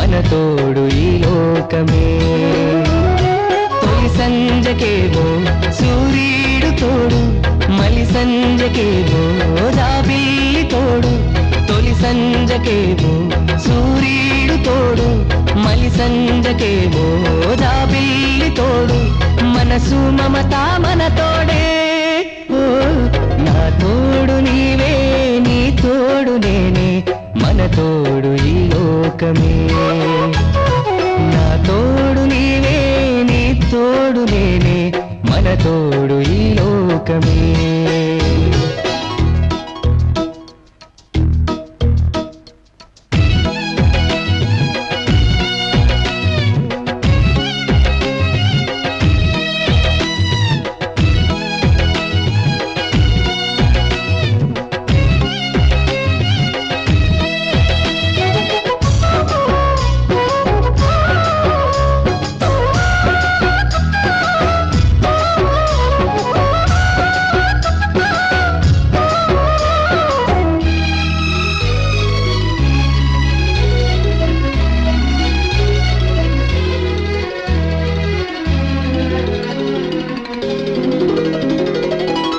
మన తోడు ఈ లోకమే. తొలి సంజకేవో సూర్యుడు తోడు, మలి సంజకేవో జాబిల్లి తోడు. తొలి సంజకేవో సూర్యుడు తోడు, మలి సంజకేవో జాబిల్లి తోడు. మనసు మమత మన తోడే. ఓ నా తోడు నీవే, నీ తోడు నేనే, మన తోడు ఈ లోకమే. నా తోడు నీవే, నీ తోడు నేనే, మన తోడు ఈ లోకమే.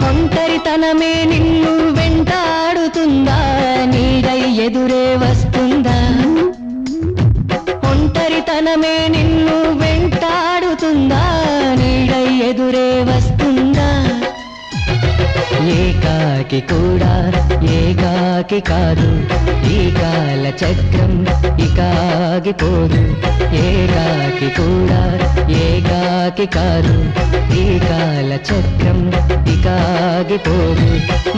ఒంటరితనమే నిన్ను వెంటాడుతుందా, నీడై ఎదురే వస్తుందా? ఒంటరితనమే నిన్ను వెంటాడుతుందా, నీడై ఎదురే వస్తుందా? ఏకాకి కూడా ఏకాకి కాదు, ఈ కాల చక్రం ఇక ఆగిపోదు. ఏకాకి కూడా ఏకాకి కాదు, ఈ కాల చక్రం ఇక ఆగిపోదు.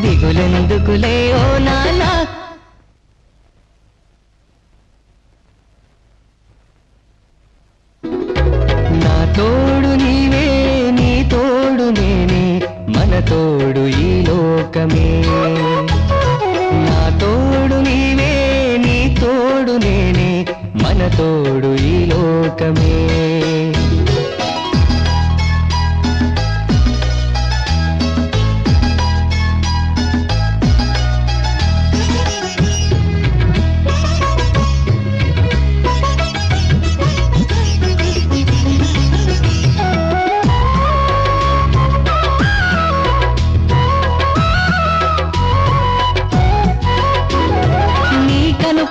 దిగులెందుకులే ఓ నాలా, నా తోడు నీవే, నీ తోడు నేనే, మన తోడు ఈ లోకమే. నా తోడు నీవే, నీ తోడు నేనే, మన తోడు ఈ లోకమే.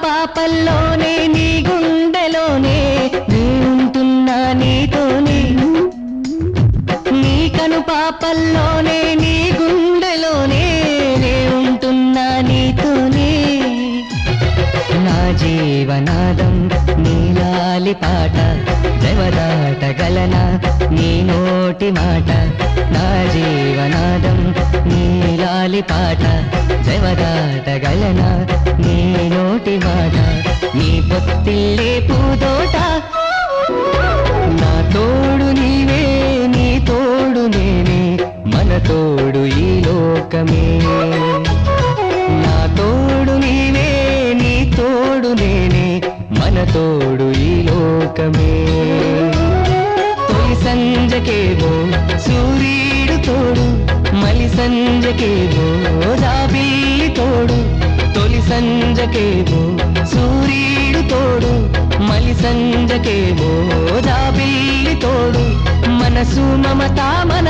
పాపల్లోనే నీ గుండెలోనే నీ ఉంటున్నా నీతోనే. నీ కను పాపల్లోనే నీ గుండెలోనే నే ఉంటున్నా నీతోనే. నా జీవనాదం నీలాలి పాట, జవదాటగలనా నీ నోటి మాట. నా జీవనాదం నీలాలి పాట, జవదాటగలనా నీ నోటి మాట. నీ పొత్తిల్లే పూదోట, నా తోడు నీవే, నీ తోడు నేనే, మన తోడు ఈ లోకమే. నా తోడు నీవే, నీ తోడు నేనే, మన తోడు ఈ లోకమే. తొలి సంజకేవో సూర్యుడు తోడు, మలి సంజకేవో జాబిల్లి తోడు. తొలి సంజకేవో సూర్యుడు తోడు, మలి సంజకేవో జాబిల్లి తోడు. మనసు మమత మన